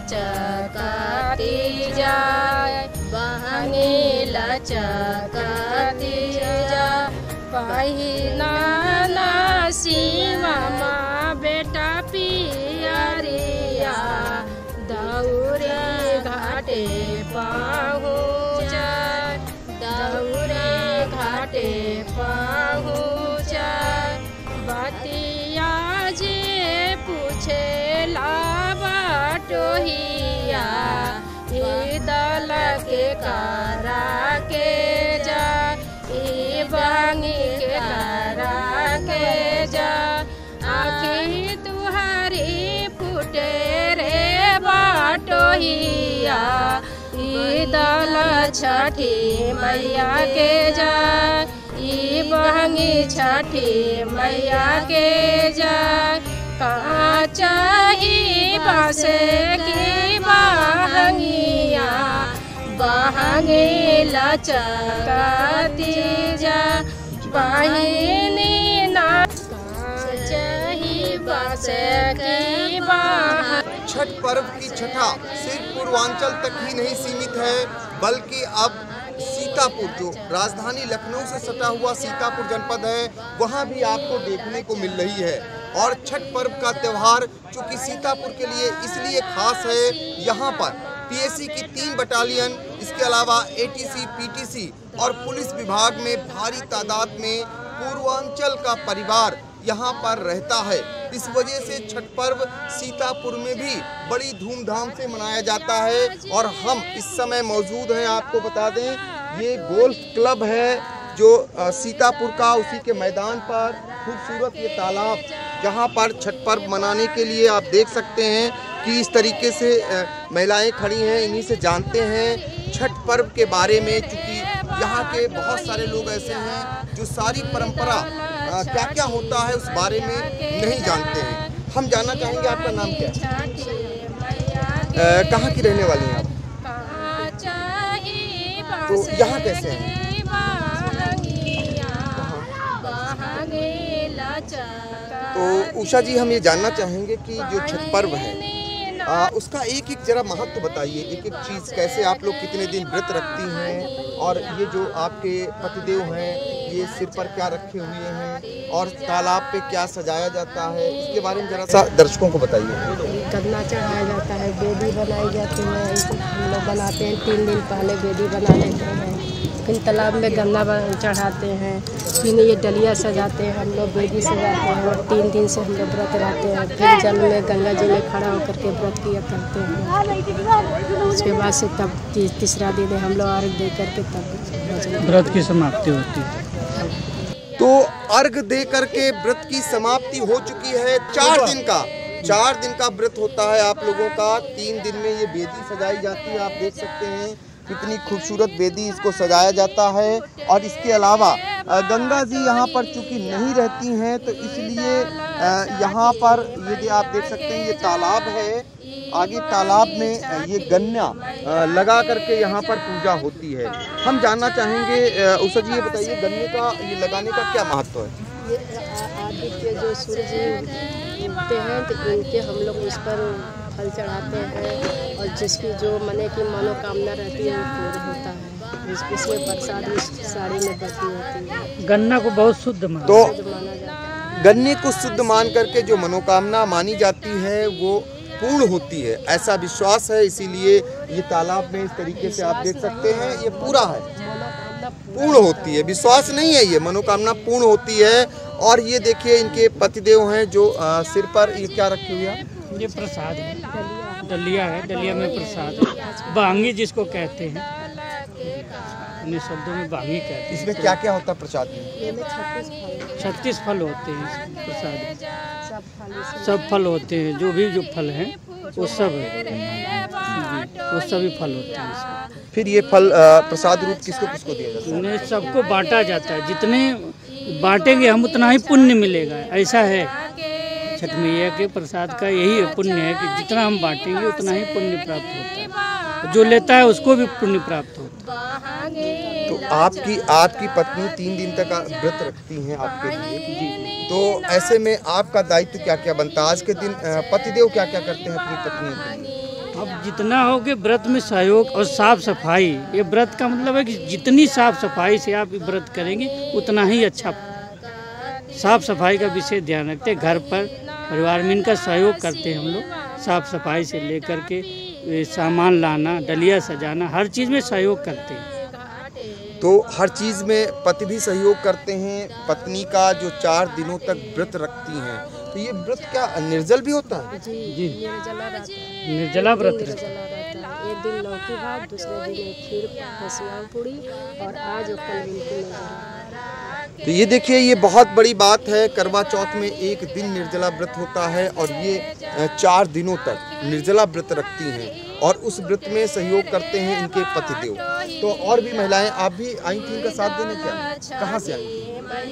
लचकती जाए, बहंगी लचकती जाए। पहिना ना सीमा माँ बेटा पियरिया, दौरे घाटे पहुँच, दौरे घाटे पहुँच। बतिया जे पूछे ला बटोहिया, दल के करा के जा, बहंगी के करा के जा। आँखी तुहारी फूटे रे बटोहिया, दल छठी मैया के जा, बहंगी छठी मैया के जा। कहाँ चाही बासे की बहंगिया, बहंगी लचकती जा, बहिनी ना चाही बासे की बहंगी। छठ पर्व की छठा सिर्फ पूर्वांचल तक ही नहीं सीमित है, बल्कि अब सीतापुर, जो राजधानी लखनऊ से सटा हुआ सीतापुर जनपद है, वहाँ भी आपको देखने को मिल रही है। और छठ पर्व का त्यौहार चूँकि सीतापुर के लिए इसलिए खास है, यहाँ पर पीएसी की 3 बटालियन, इसके अलावा एटीसी, पीटीसी और पुलिस विभाग में भारी तादाद में पूर्वांचल का परिवार यहाँ पर रहता है। इस वजह से छठ पर्व सीतापुर में भी बड़ी धूमधाम से मनाया जाता है। और हम इस समय मौजूद हैं, आपको बता दें, ये गोल्फ क्लब है जो सीतापुर का, उसी के मैदान पर खूबसूरत ये तालाब, जहाँ पर छठ पर्व मनाने के लिए आप देख सकते हैं कि इस तरीके से महिलाएं खड़ी हैं। इन्हीं से जानते हैं छठ पर्व के बारे में, चूँकि यहाँ के बहुत सारे लोग ऐसे हैं जो सारी परंपरा क्या क्या होता है उस बारे में नहीं जानते हैं। हम जानना चाहेंगे आपका नाम क्या है, कहाँ की रहने वाली हैं आप, तो यहाँ कैसे हैं? तो उषा जी, हम ये जानना चाहेंगे कि जो छठ पर्व है उसका एक एक जरा महत्व बताइए, एक एक चीज़, कैसे आप लोग कितने दिन व्रत रखती हैं, और ये जो आपके पतिदेव हैं ये सिर पर क्या रखे हुए हैं, और तालाब पे क्या सजाया जाता है, इसके बारे में जरा सा दर्शकों को बताइए। गन्ना चढ़ाया जाता है, बेदी बनाई जाती है, हम लोग बनाते हैं 3 दिन पहले बेदी बना लेते हैं, फिर तालाब में गन्ना चढ़ाते हैं, फिर ये डलिया सजाते हैं, हम लोग बेदी सजाते हैं, और 3 दिन से हम लोग व्रत रहते हैं। फिर जल में गंगा जी में खड़ा होकर के व्रत किया करते हैं। उसके बाद से तब तीसरा दिन हम लोग अर्घ दे करके तब व्रत की समाप्ति होती है। तो अर्घ दे करके व्रत की समाप्ति हो चुकी है। 4 दिन का व्रत होता है आप लोगों का। 3 दिन में ये बेदी सजाई जाती है, आप देख सकते हैं कितनी खूबसूरत बेदी इसको सजाया जाता है। और इसके अलावा गंगा जी यहाँ पर चूँकि नहीं रहती हैं, तो इसलिए यहाँ पर यदि आप देख सकते हैं ये तालाब है, आगे तालाब में ये गन्ना लगा करके यहाँ पर पूजा होती है। हम जानना चाहेंगे उषा जी, ये बताइए गन्ने का ये लगाने का क्या महत्व है? ये आदित्य जो सूरज उगते हैं तो इनके हम लोग इस पर फल चढ़ाते हैं, और जिसकी जो मने की मनोकामना रहती है वो पूर्ण होता है। इसमें प्रसाद इस साड़ी में बची होती है। गन्ना को बहुत शुद्ध माना जाता है। गन्ने को शुद्ध मान करके जो मनोकामना मानी जाती है वो पूर्ण होती है, ऐसा विश्वास है। इसीलिए ये तालाब में इस तरीके से आप देख सकते हैं ये पूरा है, पूर्ण होती है, विश्वास नहीं है, ये मनोकामना पूर्ण होती है। और ये देखिए इनके पतिदेव हैं जो सिर पर ये क्या रखे हुए हैं, ये प्रसाद है, डलिया है, डलिया में प्रसाद है, बहंगी जिसको कहते हैं, अपने शब्दों में बहंगी कहते हैं। इसमें क्या क्या होता है प्रसाद में? 36 फल होते हैं प्रसाद में, सब फल होते हैं, जो फल हैं वो सब वो सभी फल होते हैं इसमें। फिर ये फल प्रसाद रूप किसको किसको दिया जाता है? उन्हें सबको बांटा जाता है, जितने बांटेंगे हम उतना ही पुण्य मिलेगा, ऐसा है। छठ मैया के प्रसाद का यही पुण्य है कि जितना हम बांटेंगे उतना ही पुण्य प्राप्त होता है, जो लेता है उसको भी पुण्य प्राप्त होता है। तो आपकी पत्नी 3 दिन तक व्रत रखती हैं आपके लिए, तो ऐसे में आपका दायित्व क्या क्या बनता है? आज के दिन पतिदेव क्या क्या करते हैं अपनी पत्नियों के लिए? अब जितना हो कि व्रत में सहयोग और साफ सफाई, ये व्रत का मतलब है कि जितनी साफ सफाई से आप व्रत करेंगे उतना ही अच्छा। साफ सफाई का विशेष ध्यान रखते हैं, घर पर परिवार में इनका सहयोग करते हैं हम लोग। साफ सफाई से लेकर के सामान लाना, डलिया सजाना, हर चीज़ में सहयोग करते हैं। तो हर चीज़ में पति भी सहयोग करते हैं। पत्नी का जो 4 दिनों तक व्रत रखती हैं, तो ये व्रत क्या निर्जल भी होता है? जी, निर्जला रहता है, निर्जला व्रत निर्जला रहता है। एक दिन लौकी भात, दूसरे दिन खीर फसिया पूड़ी, और आज और कल बिल्कुल निर्जला। तो ये देखिए, ये बहुत बड़ी बात है। करवा चौथ में एक दिन निर्जला व्रत होता है और ये 4 दिनों तक निर्जला व्रत रखती हैं और उस व्रत में सहयोग करते हैं इनके पतिदेव। तो और भी महिलाएं, आप भी आई थी इनका साथ देने? क्या, कहाँ से आई थी?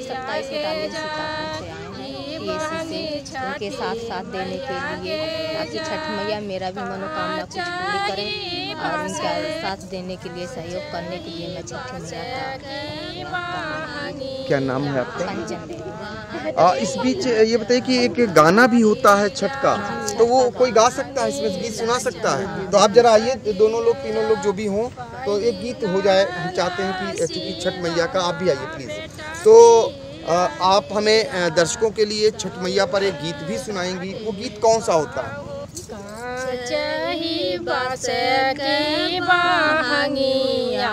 27 बटालियन सीतापुर से आए हैं, PSC से उनके साथ देने के लिए, ताकि छठ मैया मेरा भी मनोकामना कुछ पूरी करें और उनका साथ देने के लिए, सहयोग करने के लिए मैं छठ मैया का। क्या नाम है आपका? पंचम। इस बीच ये बताइए कि एक गाना भी होता है छठ का, तो वो कोई गा सकता है, इसमें गीत सुना सकता है? तो आप जरा आइए, दोनों लोग, तीनों लोग जो भी हों, तो एक गीत हो जाए। हम चाहते हैं कि चूँकि छठ मैया का, आप भी आइए प्लीज़। तो आप हमें दर्शकों के लिए छठ मैया पर एक गीत भी सुनाएंगी। वो गीत कौन सा होता है? चाही बास की बहंगिया,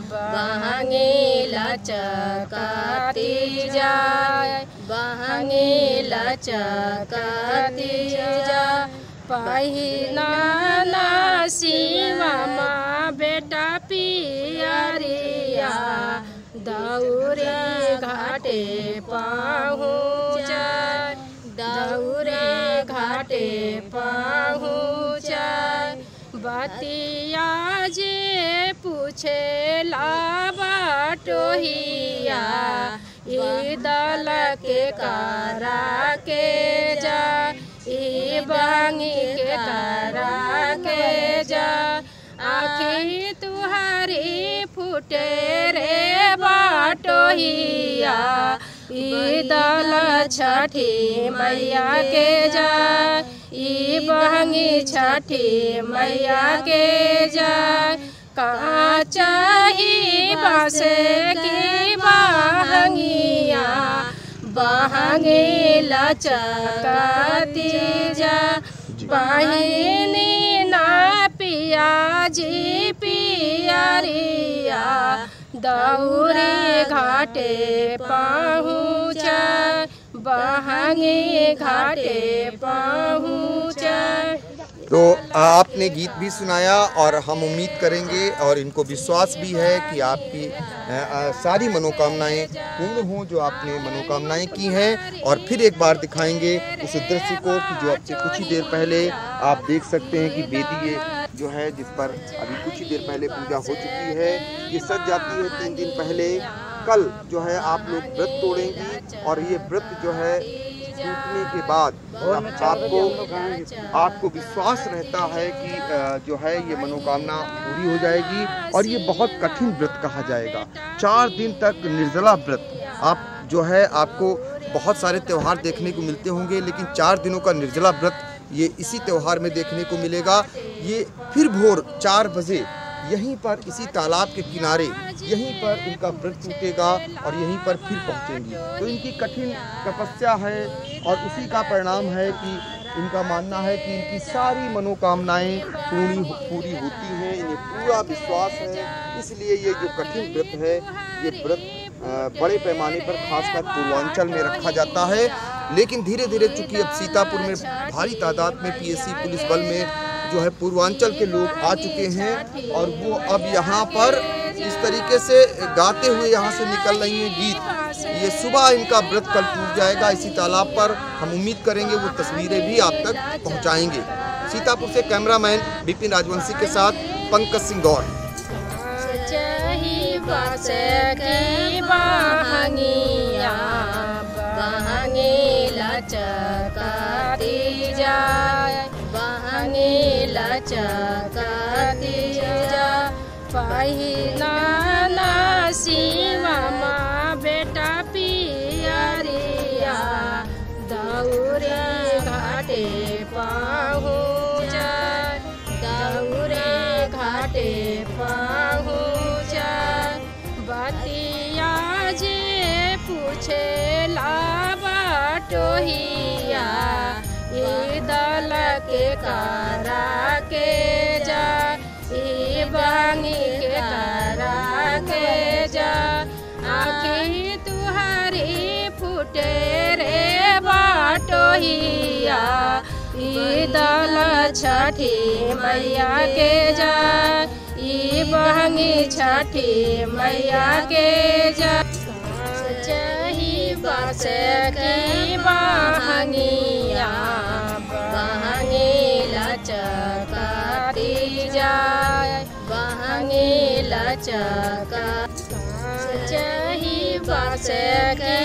बहंगी लचकती जाए, बहंगी लचकती जाए। पहिना ना शिवा माँ बेटा पियरिया, दौरे घाटे पहुँचा, दौरे घाटे पहुँचा। बतिया जे पूछे ला बाटोहिया, ई दल के करा के जा, ई बंगी के करा के जा। आखी तुहारी फूटे रे बाटोहिया, ई दल छठी मैया के जा, ई बहंगी छठी मैया के जा। कहाँ चाही बास की बहंगिया, बहंगी लचकती जा। बहिनी ना पिया जी पियरिया, दौरे घाटे पहुँचा, बहंगी घाटे पहुँचा। तो आपने गीत भी सुनाया और हम उम्मीद करेंगे और इनको विश्वास भी है कि आपकी सारी मनोकामनाएं पूर्ण हों, जो आपने मनोकामनाएं की हैं। और फिर एक बार दिखाएंगे उस दृश्य को कि जो आपसे कुछ ही देर पहले आप देख सकते हैं कि वेदी ये जो है, जिस पर अभी कुछ ही देर पहले पूजा हो चुकी है, ये सज जाती है 3 दिन पहले। कल जो है आप लोग व्रत तोड़ेंगी और ये व्रत जो है टूटने के बाद आपको विश्वास रहता है कि जो है ये मनोकामना पूरी हो जाएगी। और ये बहुत कठिन व्रत कहा जाएगा, 4 दिन तक निर्जला व्रत। आप जो है, आपको बहुत सारे त्यौहार देखने को मिलते होंगे, लेकिन 4 दिनों का निर्जला व्रत ये इसी त्यौहार में देखने को मिलेगा। ये फिर भोर 4 बजे यहीं पर इसी तालाब के किनारे यहीं पर इनका व्रत टूटेगा और यहीं पर फिर पहुंचेंगी। तो इनकी कठिन तपस्या है और उसी का परिणाम है कि इनका मानना है कि इनकी सारी मनोकामनाएं पूरी होती हैं। इन्हें पूरा विश्वास है, इसलिए ये जो कठिन व्रत है, ये व्रत बड़े पैमाने पर खासकर पूर्वांचल में रखा जाता है। लेकिन धीरे धीरे चूँकि अब सीतापुर में भारी तादाद में PSC पुलिस बल में जो है पूर्वांचल के लोग आ चुके हैं और वो अब यहाँ पर इस तरीके से गाते हुए यहाँ से निकल रही हैं गीत। ये सुबह इनका व्रत कल टूट जाएगा इसी तालाब पर। हम उम्मीद करेंगे वो तस्वीरें भी आप तक पहुँचाएंगे। सीतापुर से कैमरामैन विपिन राजवंशी के साथ पंकज सिंह गौर। बहंगी लचकती जा, पहिना ना शिवा माँ बेटा पियरिया, दौरे घाटे पहुँचा, के करा के जा, ई बहंगी के करा के जा। आँखी तुहारी फूटे रे बाटोहिया, ई दल छठी मैया के जा, ई बहंगी छठी मैया के जा। बस की बहंगिया बहंगी लचकती जाए, बहंगी लचक बस की